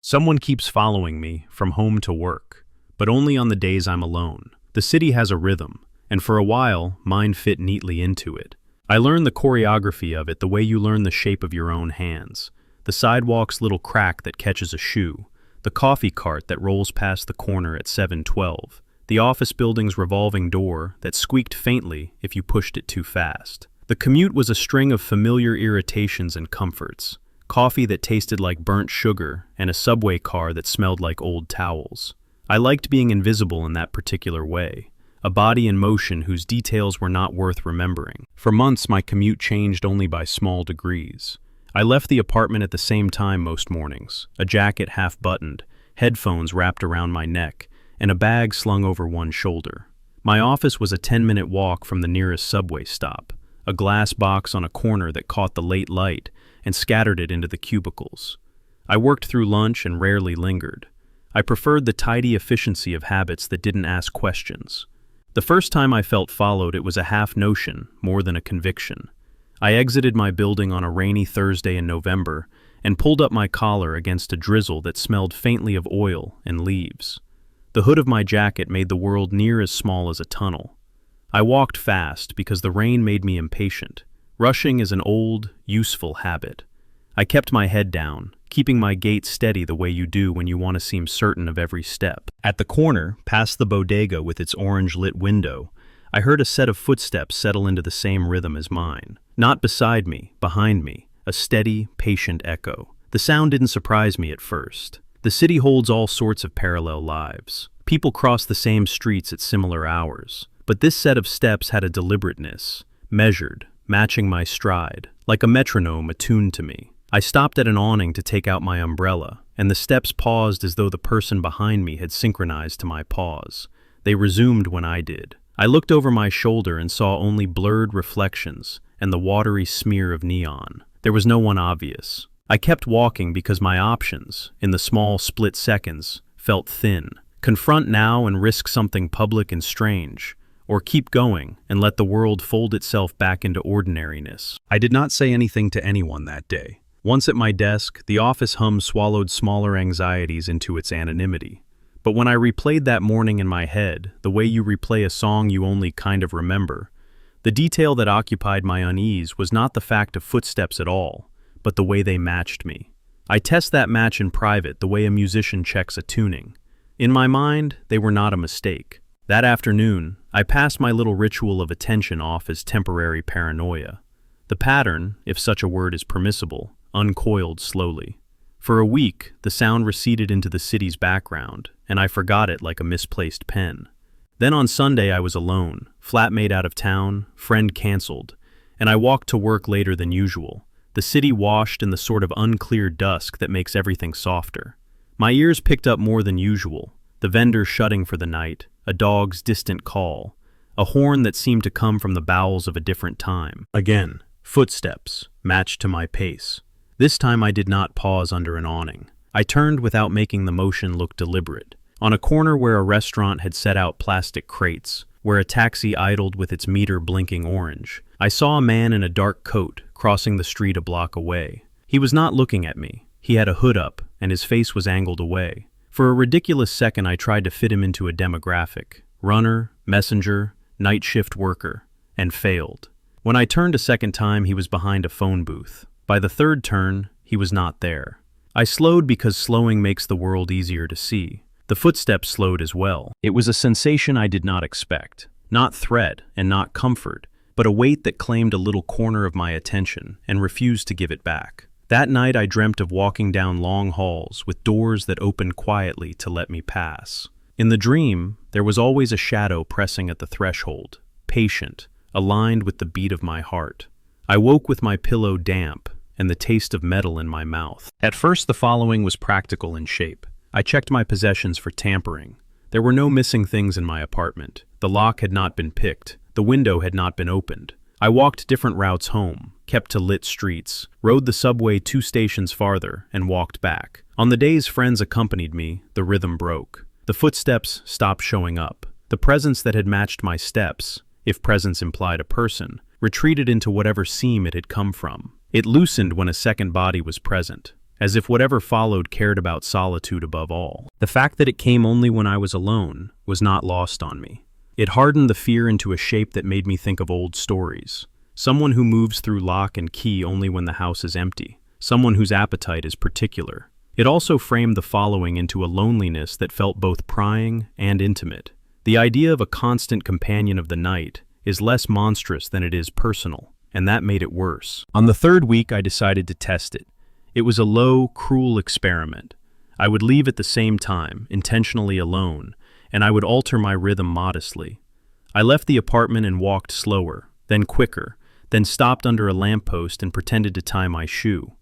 Someone keeps following me from home to work, but only on the days I'm alone. The city has a rhythm, and for a while, mine fit neatly into it. I learned the choreography of it the way you learn the shape of your own hands. The sidewalk's little crack that catches a shoe, the coffee cart that rolls past the corner at 7:12, the office building's revolving door that squeaked faintly if you pushed it too fast. The commute was a string of familiar irritations and comforts. Coffee that tasted like burnt sugar, and a subway car that smelled like old towels. I liked being invisible in that particular way, a body in motion whose details were not worth remembering. For months, my commute changed only by small degrees. I left the apartment at the same time most mornings, a jacket half buttoned, headphones wrapped around my neck, and a bag slung over one shoulder. My office was a 10-minute walk from the nearest subway stop, a glass box on a corner that caught the late light and scattered it into the cubicles. I worked through lunch and rarely lingered. I preferred the tidy efficiency of habits that didn't ask questions. The first time I felt followed, it was a half notion more than a conviction. I exited my building on a rainy Thursday in November and pulled up my collar against a drizzle that smelled faintly of oil and leaves. The hood of my jacket made the world near as small as a tunnel. I walked fast because the rain made me impatient. Rushing is an old, useful habit. I kept my head down, keeping my gait steady the way you do when you want to seem certain of every step. At the corner, past the bodega with its orange-lit window, I heard a set of footsteps settle into the same rhythm as mine. Not beside me, behind me, a steady, patient echo. The sound didn't surprise me at first. The city holds all sorts of parallel lives. People cross the same streets at similar hours. But this set of steps had a deliberateness, measured, matching my stride, like a metronome attuned to me. I stopped at an awning to take out my umbrella, and the steps paused as though the person behind me had synchronized to my pause. They resumed when I did. I looked over my shoulder and saw only blurred reflections and the watery smear of neon. There was no one obvious. I kept walking because my options, in the small split seconds, felt thin. Confront now and risk something public and strange, or keep going and let the world fold itself back into ordinariness. I did not say anything to anyone that day. Once at my desk, the office hum swallowed smaller anxieties into its anonymity. But when I replayed that morning in my head, the way you replay a song you only kind of remember, the detail that occupied my unease was not the fact of footsteps at all, but the way they matched me. I test that match in private the way a musician checks a tuning. In my mind, they were not a mistake. That afternoon, I passed my little ritual of attention off as temporary paranoia. The pattern, if such a word is permissible, uncoiled slowly. For a week, the sound receded into the city's background, and I forgot it like a misplaced pen. Then on Sunday I was alone, flatmate out of town, friend canceled, and I walked to work later than usual, the city washed in the sort of unclear dusk that makes everything softer. My ears picked up more than usual, the vendor shutting for the night, a dog's distant call, a horn that seemed to come from the bowels of a different time. Again, footsteps, matched to my pace. This time I did not pause under an awning. I turned without making the motion look deliberate. On a corner where a restaurant had set out plastic crates, where a taxi idled with its meter blinking orange, I saw a man in a dark coat crossing the street a block away. He was not looking at me. He had a hood up, and his face was angled away. For a ridiculous second I tried to fit him into a demographic, runner, messenger, night shift worker, and failed. When I turned a second time, he was behind a phone booth. By the third turn, he was not there. I slowed because slowing makes the world easier to see. The footsteps slowed as well. It was a sensation I did not expect. Not threat and not comfort, but a weight that claimed a little corner of my attention and refused to give it back. That night I dreamt of walking down long halls with doors that opened quietly to let me pass. In the dream, there was always a shadow pressing at the threshold, patient, aligned with the beat of my heart. I woke with my pillow damp and the taste of metal in my mouth. At first the following was practical in shape. I checked my possessions for tampering. There were no missing things in my apartment. The lock had not been picked. The window had not been opened. I walked different routes home, kept to lit streets, rode the subway 2 stations farther, and walked back. On the days friends accompanied me, the rhythm broke. The footsteps stopped showing up. The presence that had matched my steps, if presence implied a person, retreated into whatever seam it had come from. It loosened when a second body was present. as if whatever followed cared about solitude above all. The fact that it came only when I was alone was not lost on me. It hardened the fear into a shape that made me think of old stories. Someone who moves through lock and key only when the house is empty. Someone whose appetite is particular. It also framed the following into a loneliness that felt both prying and intimate. The idea of a constant companion of the night is less monstrous than it is personal, and that made it worse. On the third week, I decided to test it. It was a low, cruel experiment. I would leave at the same time, intentionally alone, and I would alter my rhythm modestly. I left the apartment and walked slower, then quicker, then stopped under a lamppost and pretended to tie my shoe.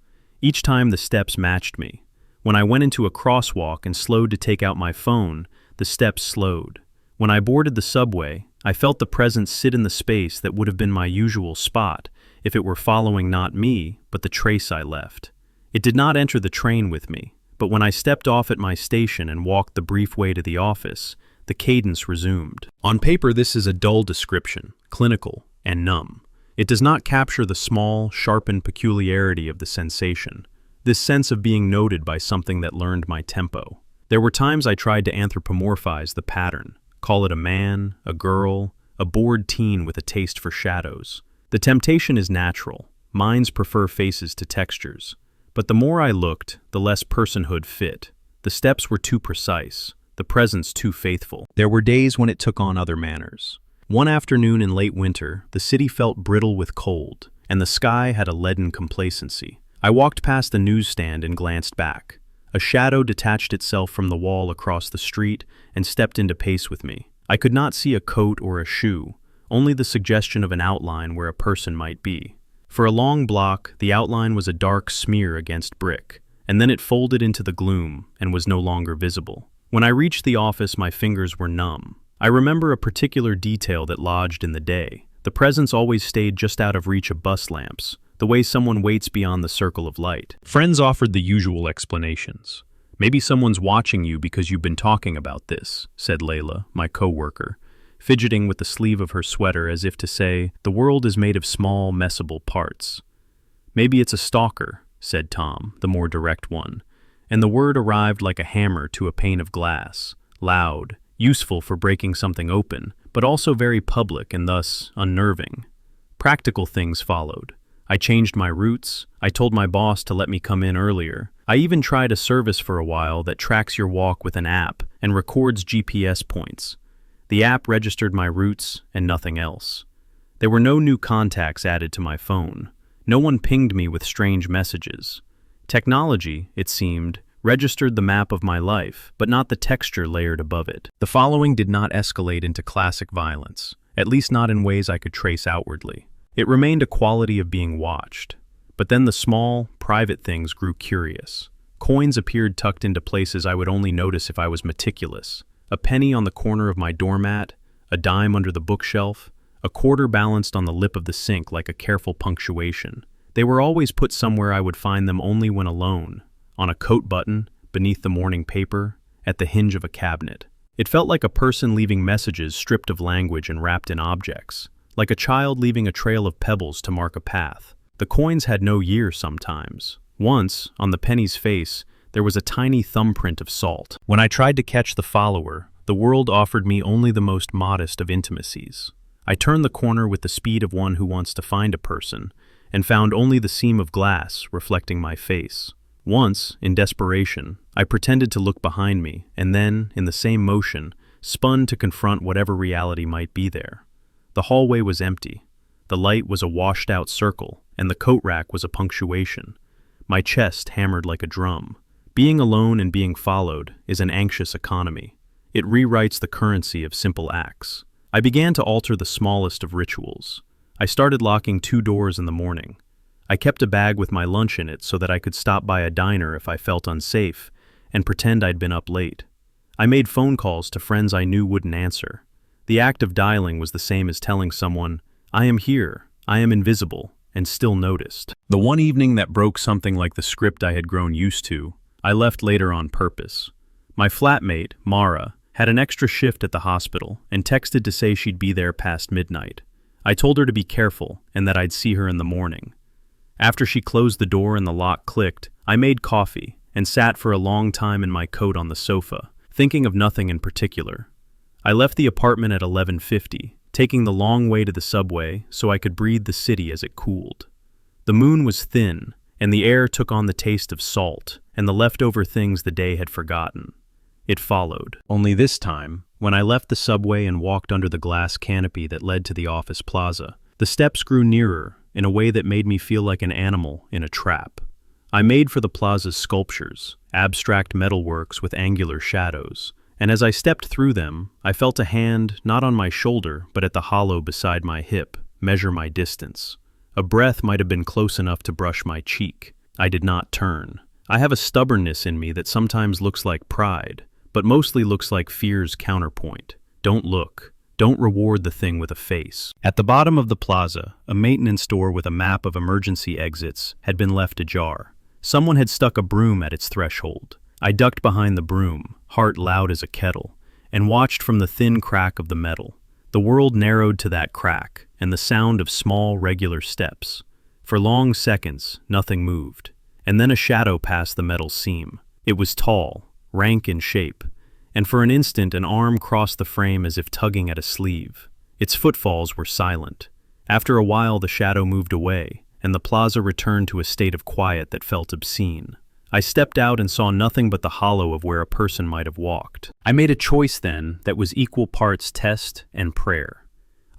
Each time the steps matched me. When I went into a crosswalk and slowed to take out my phone, the steps slowed. When I boarded the subway, I felt the presence sit in the space that would have been my usual spot if it were following not me, but the trace I left. It did not enter the train with me, but when I stepped off at my station and walked the brief way to the office, the cadence resumed. On paper, this is a dull description, clinical and numb. It does not capture the small, sharpened peculiarity of the sensation, this sense of being noted by something that learned my tempo. There were times I tried to anthropomorphize the pattern, call it a man, a girl, a bored teen with a taste for shadows. The temptation is natural. Minds prefer faces to textures. But the more I looked, the less personhood fit. The steps were too precise, the presence too faithful. There were days when it took on other manners. One afternoon in late winter, the city felt brittle with cold, and the sky had a leaden complacency. I walked past the newsstand and glanced back. A shadow detached itself from the wall across the street and stepped into pace with me. I could not see a coat or a shoe, only the suggestion of an outline where a person might be. For a long block, the outline was a dark smear against brick, and then it folded into the gloom and was no longer visible. When I reached the office, my fingers were numb. I remember a particular detail that lodged in the day. The presence always stayed just out of reach of bus lamps, the way someone waits beyond the circle of light. Friends offered the usual explanations. Maybe someone's watching you because you've been talking about this, said Layla, my co-worker, fidgeting with the sleeve of her sweater as if to say, the world is made of small, messable parts. Maybe it's a stalker, said Tom, the more direct one, and the word arrived like a hammer to a pane of glass, loud, useful for breaking something open, but also very public and thus unnerving. Practical things followed. I changed my routes. I told my boss to let me come in earlier. I even tried a service for a while that tracks your walk with an app and records GPS points. The app registered my routes and nothing else. There were no new contacts added to my phone. No one pinged me with strange messages. Technology, it seemed, registered the map of my life, but not the texture layered above it. The following did not escalate into classic violence, at least not in ways I could trace outwardly. It remained a quality of being watched. But then the small, private things grew curious. Coins appeared tucked into places I would only notice if I was meticulous. A penny on the corner of my doormat, a dime under the bookshelf, a quarter balanced on the lip of the sink like a careful punctuation. They were always put somewhere I would find them only when alone, on a coat button, beneath the morning paper, at the hinge of a cabinet. It felt like a person leaving messages stripped of language and wrapped in objects, like a child leaving a trail of pebbles to mark a path. The coins had no year sometimes. Once, on the penny's face, there was a tiny thumbprint of salt. When I tried to catch the follower, the world offered me only the most modest of intimacies. I turned the corner with the speed of one who wants to find a person, and found only the seam of glass reflecting my face. Once, in desperation, I pretended to look behind me, and then, in the same motion, spun to confront whatever reality might be there. The hallway was empty. The light was a washed-out circle, and the coat rack was a punctuation. My chest hammered like a drum. Being alone and being followed is an anxious economy. It rewrites the currency of simple acts. I began to alter the smallest of rituals. I started locking 2 doors in the morning. I kept a bag with my lunch in it so that I could stop by a diner if I felt unsafe and pretend I'd been up late. I made phone calls to friends I knew wouldn't answer. The act of dialing was the same as telling someone, I am here, I am invisible, and still noticed. The one evening that broke something like the script I had grown used to, I left later on purpose. My flatmate, Mara, had an extra shift at the hospital and texted to say she'd be there past midnight. I told her to be careful and that I'd see her in the morning. After she closed the door and the lock clicked, I made coffee and sat for a long time in my coat on the sofa, thinking of nothing in particular. I left the apartment at 11:50, taking the long way to the subway so I could breathe the city as it cooled. The moon was thin, and the air took on the taste of salt and the leftover things the day had forgotten. It followed. Only this time, when I left the subway and walked under the glass canopy that led to the office plaza, the steps grew nearer in a way that made me feel like an animal in a trap. I made for the plaza's sculptures, abstract metalworks with angular shadows, and as I stepped through them, I felt a hand, not on my shoulder, but at the hollow beside my hip, measure my distance. A breath might have been close enough to brush my cheek. I did not turn. I have a stubbornness in me that sometimes looks like pride, but mostly looks like fear's counterpoint. Don't look. Don't reward the thing with a face. At the bottom of the plaza, a maintenance door with a map of emergency exits had been left ajar. Someone had stuck a broom at its threshold. I ducked behind the broom, heart loud as a kettle, and watched from the thin crack of the metal. The world narrowed to that crack, and the sound of small, regular steps. For long seconds, nothing moved, and then a shadow passed the metal seam. It was tall, rank in shape, and for an instant an arm crossed the frame as if tugging at a sleeve. Its footfalls were silent. After a while the shadow moved away, and the plaza returned to a state of quiet that felt obscene. I stepped out and saw nothing but the hollow of where a person might have walked. I made a choice then that was equal parts test and prayer.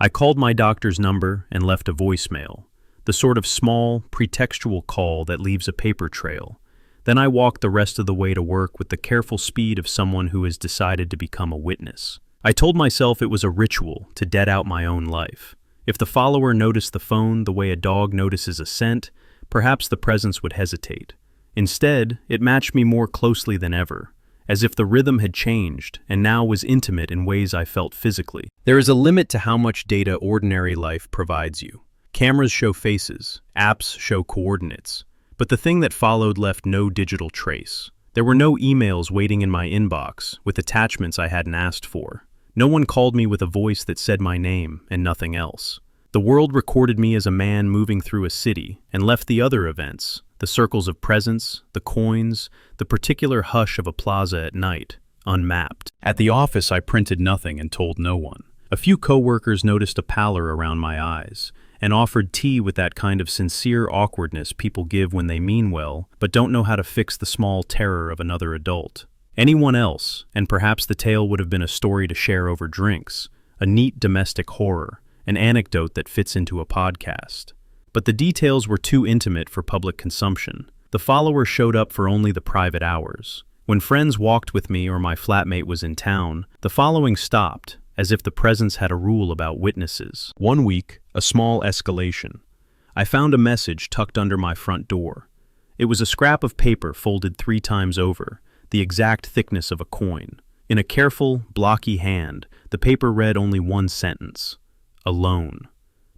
I called my doctor's number and left a voicemail, the sort of small, pretextual call that leaves a paper trail. Then I walked the rest of the way to work with the careful speed of someone who has decided to become a witness. I told myself it was a ritual to dead out my own life. If the follower noticed the phone the way a dog notices a scent, perhaps the presence would hesitate. Instead, it matched me more closely than ever, as if the rhythm had changed and now was intimate in ways I felt physically. There is a limit to how much data ordinary life provides you. Cameras show faces, apps show coordinates, but the thing that followed left no digital trace. There were no emails waiting in my inbox with attachments I hadn't asked for. No one called me with a voice that said my name and nothing else. The world recorded me as a man moving through a city and left the other events, the circles of presence, the coins, the particular hush of a plaza at night, unmapped. At the office, I printed nothing and told no one. A few coworkers noticed a pallor around my eyes and offered tea with that kind of sincere awkwardness people give when they mean well but don't know how to fix the small terror of another adult. Anyone else, and perhaps the tale would have been a story to share over drinks, a neat domestic horror, an anecdote that fits into a podcast. But the details were too intimate for public consumption. The follower showed up for only the private hours. When friends walked with me or my flatmate was in town, the following stopped, as if the presence had a rule about witnesses. One week, a small escalation. I found a message tucked under my front door. It was a scrap of paper folded 3 times over, the exact thickness of a coin. In a careful, blocky hand, the paper read only one sentence: alone.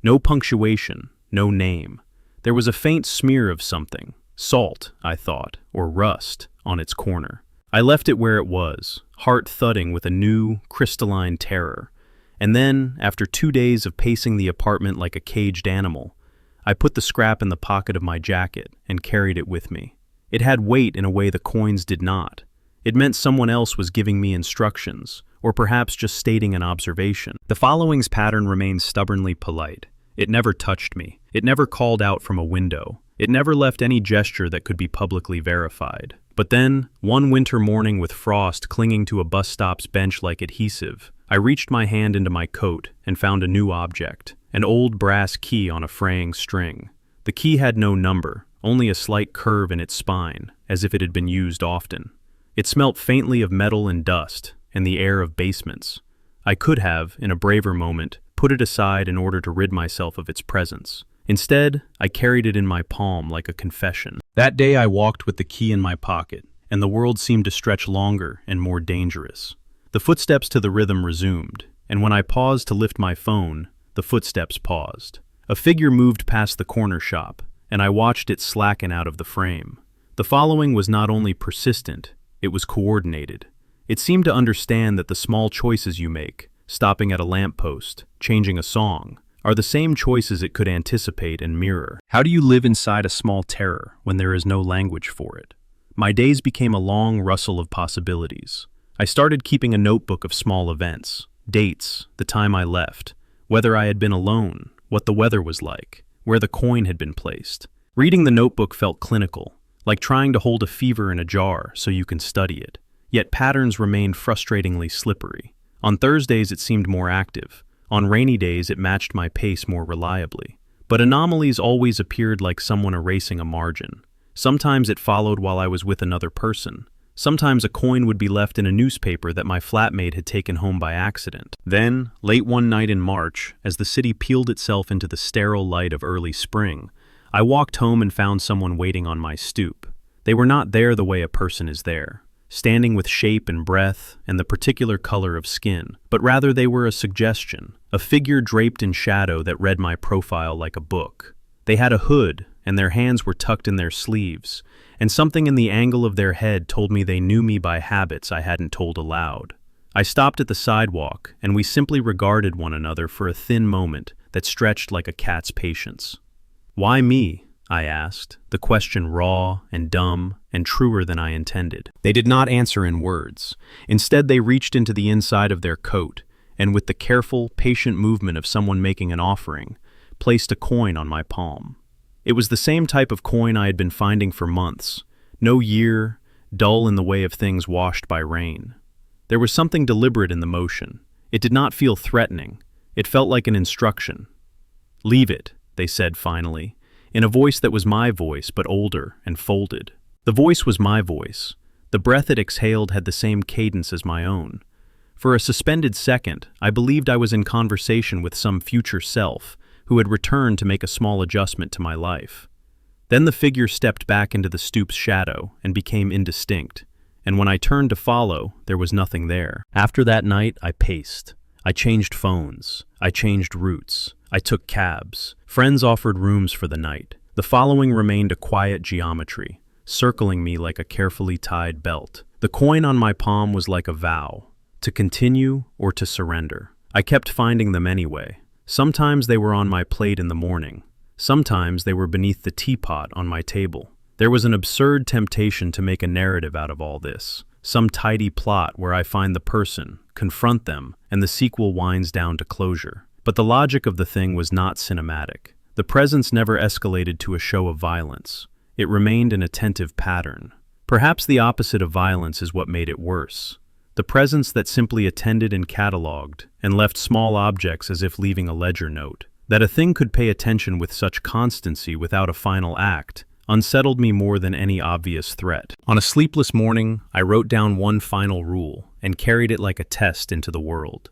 No punctuation, no name. There was a faint smear of something, salt, I thought, or rust, on its corner. I left it where it was, heart thudding with a new, crystalline terror. And then, after 2 days of pacing the apartment like a caged animal, I put the scrap in the pocket of my jacket and carried it with me. It had weight in a way the coins did not. It meant someone else was giving me instructions, or perhaps just stating an observation. The following's pattern remained stubbornly polite. It never touched me. It never called out from a window. It never left any gesture that could be publicly verified. But then, one winter morning with frost clinging to a bus stop's bench like adhesive, I reached my hand into my coat and found a new object, an old brass key on a fraying string. The key had no number, only a slight curve in its spine, as if it had been used often. It smelt faintly of metal and dust, and the air of basements. I could have, in a braver moment, put it aside in order to rid myself of its presence. Instead, I carried it in my palm like a confession. That day I walked with the key in my pocket, and the world seemed to stretch longer and more dangerous. The footsteps to the rhythm resumed, and when I paused to lift my phone, the footsteps paused. A figure moved past the corner shop, and I watched it slacken out of the frame. The following was not only persistent, it was coordinated. It seemed to understand that the small choices you make, stopping at a lamppost, changing a song, are the same choices it could anticipate and mirror. How do you live inside a small terror when there is no language for it? My days became a long rustle of possibilities. I started keeping a notebook of small events, dates, the time I left, whether I had been alone, what the weather was like, where the coin had been placed. Reading the notebook felt clinical, like trying to hold a fever in a jar so you can study it. Yet patterns remained frustratingly slippery. On Thursdays it seemed more active. On rainy days it matched my pace more reliably. But anomalies always appeared like someone erasing a margin. Sometimes it followed while I was with another person. Sometimes a coin would be left in a newspaper that my flatmate had taken home by accident. Then, late one night in March, as the city peeled itself into the sterile light of early spring, I walked home and found someone waiting on my stoop. They were not there the way a person is there, standing with shape and breath and the particular color of skin, but rather they were a suggestion, a figure draped in shadow that read my profile like a book. They had a hood, and their hands were tucked in their sleeves, and something in the angle of their head told me they knew me by habits I hadn't told aloud. I stopped at the sidewalk, and we simply regarded one another for a thin moment that stretched like a cat's patience. "Why me?" I asked, the question raw and dumb and truer than I intended. They did not answer in words. Instead, they reached into the inside of their coat, and with the careful, patient movement of someone making an offering, placed a coin on my palm. It was the same type of coin I had been finding for months. No year, dull in the way of things washed by rain. There was something deliberate in the motion. It did not feel threatening. It felt like an instruction. "Leave it," they said finally, in a voice that was my voice but older and folded. The voice was my voice. The breath it exhaled had the same cadence as my own. For a suspended second, I believed I was in conversation with some future self who had returned to make a small adjustment to my life. Then the figure stepped back into the stoop's shadow and became indistinct, and when I turned to follow, there was nothing there. After that night, I paced. I changed phones. I changed routes. I took cabs. Friends offered rooms for the night. The following remained a quiet geometry, circling me like a carefully tied belt. The coin on my palm was like a vow, to continue or to surrender. I kept finding them anyway. Sometimes they were on my plate in the morning. Sometimes they were beneath the teapot on my table. There was an absurd temptation to make a narrative out of all this, some tidy plot where I find the person, confront them, and the sequel winds down to closure. But the logic of the thing was not cinematic. The presence never escalated to a show of violence. It remained an attentive pattern. Perhaps the opposite of violence is what made it worse. The presence that simply attended and catalogued, and left small objects as if leaving a ledger note. That a thing could pay attention with such constancy without a final act unsettled me more than any obvious threat. On a sleepless morning, I wrote down one final rule and carried it like a test into the world.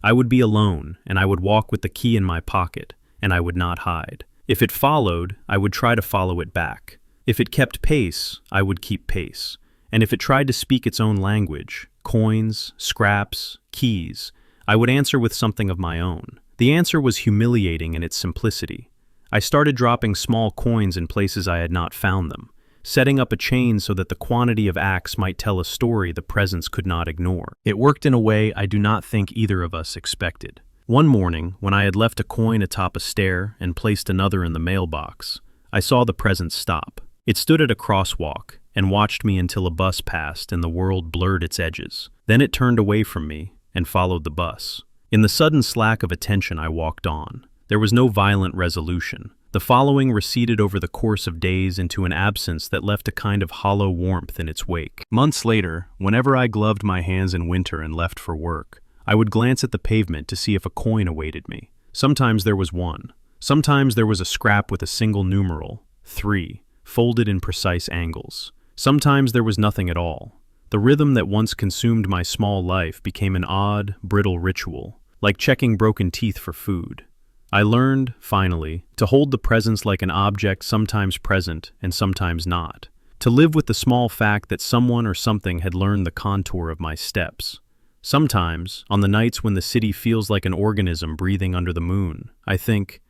I would be alone, and I would walk with the key in my pocket, and I would not hide. If it followed, I would try to follow it back. If it kept pace, I would keep pace. And if it tried to speak its own language, coins, scraps, keys, I would answer with something of my own. The answer was humiliating in its simplicity. I started dropping small coins in places I had not found them, setting up a chain so that the quantity of acts might tell a story the presence could not ignore. It worked in a way I do not think either of us expected. One morning, when I had left a coin atop a stair and placed another in the mailbox, I saw the presence stop. It stood at a crosswalk and watched me until a bus passed and the world blurred its edges. Then it turned away from me and followed the bus. In the sudden slack of attention, I walked on. There was no violent resolution. The following receded over the course of days into an absence that left a kind of hollow warmth in its wake. Months later, whenever I gloved my hands in winter and left for work, I would glance at the pavement to see if a coin awaited me. Sometimes there was one. Sometimes there was a scrap with a single numeral, 3, folded in precise angles. Sometimes there was nothing at all. The rhythm that once consumed my small life became an odd, brittle ritual, like checking broken teeth for food. I learned, finally, to hold the presence like an object sometimes present and sometimes not, to live with the small fact that someone or something had learned the contour of my steps. Sometimes, on the nights when the city feels like an organism breathing under the moon, I think,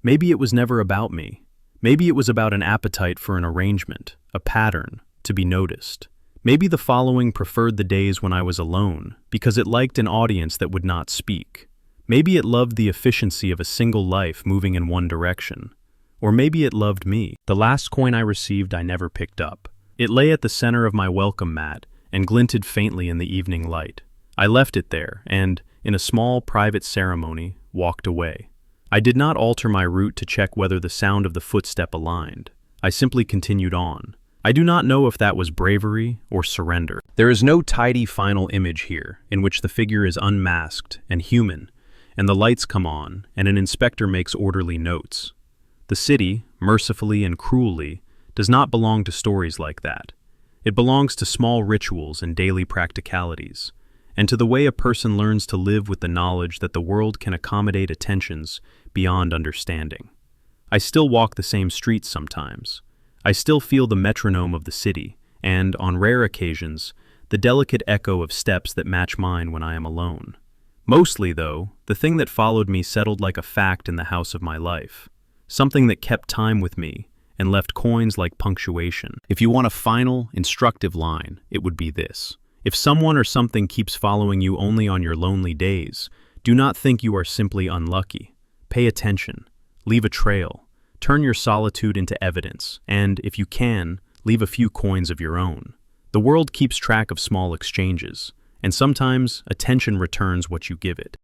maybe it was never about me. Maybe it was about an appetite for an arrangement, a pattern, to be noticed. Maybe the following preferred the days when I was alone, because it liked an audience that would not speak. Maybe it loved the efficiency of a single life moving in one direction. Or maybe it loved me. The last coin I received I never picked up. It lay at the center of my welcome mat and glinted faintly in the evening light. I left it there and, in a small private ceremony, walked away. I did not alter my route to check whether the sound of the footstep aligned. I simply continued on. I do not know if that was bravery or surrender. There is no tidy final image here, in which the figure is unmasked and human, and the lights come on, and an inspector makes orderly notes. The city, mercifully and cruelly, does not belong to stories like that. It belongs to small rituals and daily practicalities, and to the way a person learns to live with the knowledge that the world can accommodate attentions beyond understanding. I still walk the same streets sometimes. I still feel the metronome of the city, and, on rare occasions, the delicate echo of steps that match mine when I am alone. Mostly, though, the thing that followed me settled like a fact in the house of my life, something that kept time with me and left coins like punctuation. If you want a final, instructive line, it would be this. If someone or something keeps following you only on your lonely days, do not think you are simply unlucky. Pay attention. Leave a trail. Turn your solitude into evidence, and, if you can, leave a few coins of your own. The world keeps track of small exchanges, and sometimes attention returns what you give it.